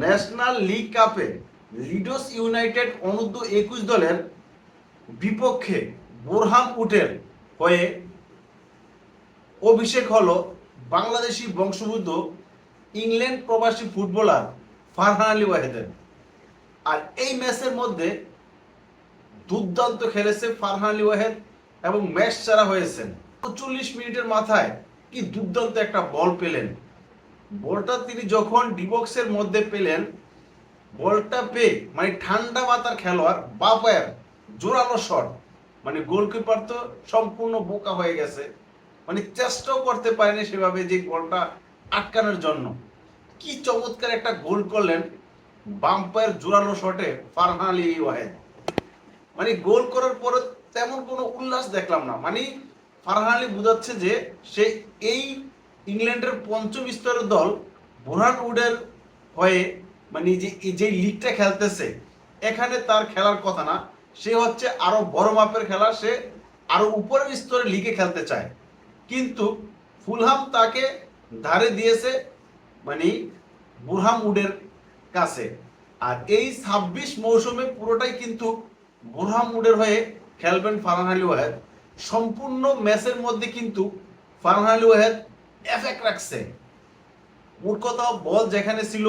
National league কাপে Leeds United অনূর্ধ্ব 21 দলের বিপক্ষে বোরহানউডের হয়ে অভিষেক হলো বাংলাদেশি বংশোদ্ভূত ইংল্যান্ড প্রবাসী ফুটবলার ফারহান আলী ওয়াহেদের। আর এই ম্যাচের মধ্যে দুর্দান্ত খেলেছে ফারহান আলী ওয়াহেদ এবং ম্যাচ সেরা হয়েছেন। 45 মিনিটের মাথায় কি দুর্দান্ত একটা বল পেলেন। বলটা তিনি যখন ডিবক্সের মধ্যে পেলেন, বলটা পেয়ে মানে ঠান্ডা মাথার খেলোয়াড় বাপায়ের জোরালো শট, মানে গোলকিপার তো সম্পূর্ণ বোকা হয়ে গেছে, মানে চেষ্টাও করতে পারেনি সেভাবে যে গোলটা আটকানোর জন্য। কি চমৎকার একটা গোল করলেন বাম্পায়ের জোরালো শটে ফারহান আলী ওয়াহেদ। মানে গোল করার পরে তেমন কোনো উল্লাস দেখলাম না। মানে ফারহান আলী বোঝাচ্ছে যে সে এই ইংল্যান্ডের পঞ্চম স্তরের দল বোরহানউডের হয়ে মানে যে লিগটা খেলতেছে এখানে তার খেলার কথা না, সে হচ্ছে আরো বড় মাপের খেলা, সে আরো উপরের স্তরের লিগে খেলতে চায়। কিন্তু ফুলহাম তাকে ধারে দিয়েছে মানে বোরহানউডের কাছে। আর এই 26 মৌসুমে পুরোটাই কিন্তু বোরহানউডের হয়ে খেলবেন ফারহান আলী ওয়াহেদ। সম্পূর্ণ ম্যাচের মধ্যে কিন্তু ফারহান আলী ওয়াহেদ এফেক্ট রাখছে। মোট কথা বল যেখানে ছিল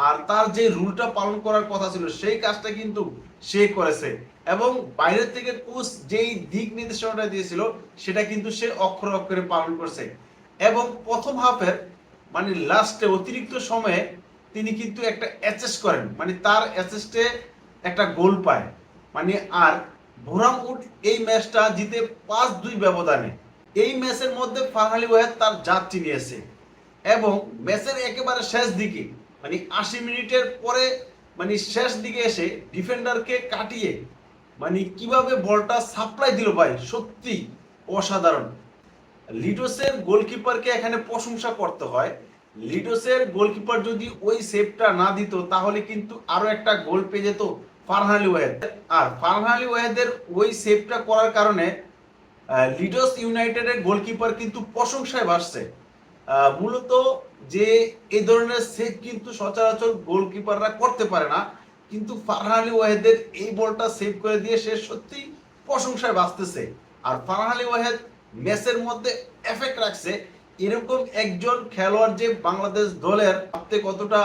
আর তার যে রুলটা পালন করার কথা ছিল সেই কাজটা কিন্তু সে করেছে, এবং বাইরের থেকে কোচ যেই দিক নির্দেশনাটা দিয়েছিল সেটা কিন্তু সে অক্ষরে অক্ষরে পালন করছে। এবং প্রথম হাফের মানে লাস্টে অতিরিক্ত সময়ে তিনি কিন্তু একটা অ্যাসিস্ট করেন, মানে তার অ্যাসিস্টে একটা গোল পায়। মানে আর বোরহানউড এই ম্যাচটা জিতে 5-2 ব্যবধানে। এই ম্যাচের মধ্যে ফারহান আলী ওয়াহেদ তার যাত্রী নিয়েছে এবং ম্যাচের একেবারে শেষ দিকে মানে 80 মিনিটের পরে মানে শেষ দিকে এসে ডিফেন্ডারকে কাটিয়ে মানে কিভাবে বলটা সাপ্লাই দিল ভাই, সত্যি অসাধারণ। লিডসের গোলকিপারকে এখানে প্রশংসা করতে হয়। লিডসের গোলকিপার যদি ওই সেভটা না দিত তাহলে কিন্তু আরো একটা গোল পেয়ে যেত ফারহান আলী ওয়াহেদ। আর ফারহান আলী ওয়াহেদের ওই সেভটা করার কারণে লিডস ইউনাইটেডের গোলকিপার কিন্তু প্রশংসায় ভাসছে। মূলত যে এই ধরনের সেভ কিন্তু সচরাচর গোলকিপাররা করতে পারে না, কিন্তু ফারহান আলী ওয়াহেদের এই বলটা সেভ করে দিয়ে সে সত্যি প্রশংসায় ভাসতেছে। আর ফারহান আলী ওয়াহেদ ম্যাচের মধ্যে এফেক্ট রাখছে। এরকম একজন খেলোয়াড় যে বাংলাদেশ দলের ভাবতে কতটা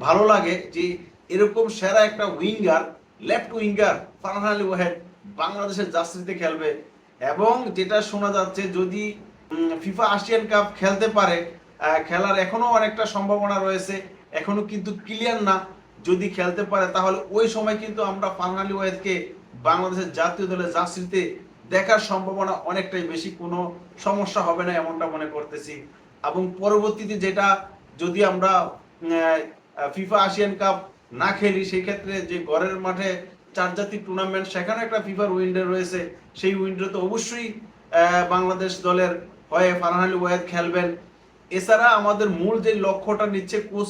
ভালো লাগে যে এরকম সেরা একটা winger, left winger Farhan Ali Wahed বাংলাদেশের জার্সিতে খেলবে। এবং যেটা শোনা যাচ্ছে যদি ফিফা এশিয়ান কাপ খেলতে পারে, খেলার এখনো অনেকটা সম্ভাবনা রয়েছে, এখনো কিন্তু ক্লিয়ার না। যদি খেলতে পারে তাহলে ওই সময় কিন্তু আমরা ফারহান আলী ওয়াহেদকে বাংলাদেশের জাতীয় দলের জার্সিতে দেখার সম্ভাবনা অনেকটাই বেশি, কোনো সমস্যা হবে না এমনটা মনে করতেছি। এবং পরবর্তীতে যেটা যদি আমরা ফিফা এশিয়ান কাপ না খেলি সেই ক্ষেত্রে যে ঘরের মাঠে 4 জাতি টুর্নামেন্ট সেখানে একটা ফিফার উইন্ডো রয়েছে, সেই উইন্ডোতে অবশ্যই বাংলাদেশ দলের হয়ে ফারহান আলী ওয়াহেদ খেলবেন। এছাড়া আমাদের মূল যে লক্ষ্যটা নিচ্ছে কোচ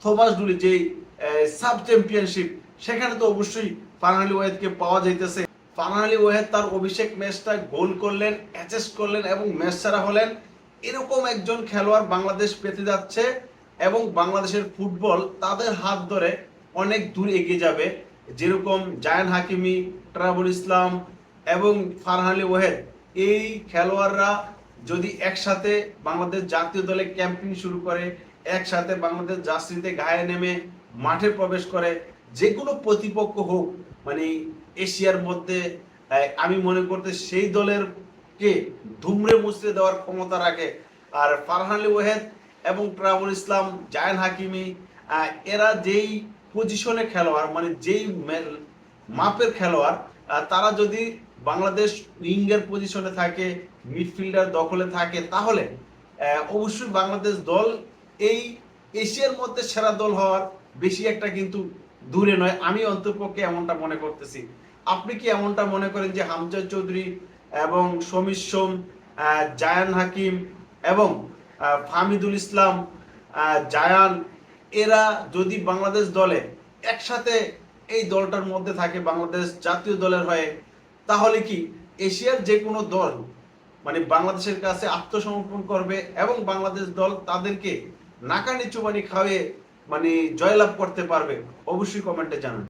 থমাস ডুলি, যে সাব চ্যাম্পিয়নশিপ, সেখানে তো অবশ্যই ফারহান আলী ওয়াহেদকে পাওয়া যাইতেছে। ফারহান আলী ওয়াহেদ তার অভিষেক ম্যাচটা গোল করলেন, অ্যাসিস্ট করলেন এবং ম্যাচ সেরা হলেন। এরকম একজন খেলোয়াড় বাংলাদেশ পেতে যাচ্ছে এবং বাংলাদেশের ফুটবল তাদের হাত ধরে অনেক দূর এগিয়ে যাবে। যেরকম জায়ান হাকিমি, ট্রাভেল ইসলাম এবং ফারহান আলী ওয়াহেদ, এই খেলোয়াড়রা যদি একসাথে বাংলাদেশ জাতীয় দলে ক্যাম্পিং শুরু করে, একসাথে বাংলাদেশ জার্সিতে গায়ে নেমে মাঠে প্রবেশ করে, যে কোনো প্রতিপক্ষ হোক মানে এশিয়ার মধ্যে, আমি মনে করতে সেই দলের কে ধুমড়ে মুচড়ে দেওয়ার ক্ষমতা রাখে। আর ফারহান আলী ওয়াহেদ এবং ট্রাভেল ইসলাম, জায়ান হাকিমি, এরা যেই পজিশনে খেলোয়াড় মানে যেই মাপের খেলোয়াড়, তারা যদি বাংলাদেশ উইঙ্গার পজিশনে থাকে, মিডফিল্ডার দখলে থাকে, তাহলে অবশ্যই বাংলাদেশ দল এই এশিয়ার মধ্যে সেরা দল হওয়ার বেশি একটা কিন্তু দূরে নয়। আমি অন্ততপক্ষে এমনটা মনে করতেছি। আপনি কি এমনটা মনে করেন যে হামজা চৌধুরী এবং সমীর সোম, জায়ান হাকিম এবং ফাহমিদুল ইসলাম, জায়ান, এরা যদি বাংলাদেশ দলে একসাথে এই দলটার মধ্যে থাকে বাংলাদেশ জাতীয় দলের হয়ে, তাহলে কি এশিয়ার যে কোনো দল মানে বাংলাদেশের কাছে আত্মসমর্পণ করবে এবং বাংলাদেশ দল তাদেরকে নাকানি চুবানি খাওয়ে মানে জয়লাভ করতে পারবে? অবশ্যই কমেন্টে জানান।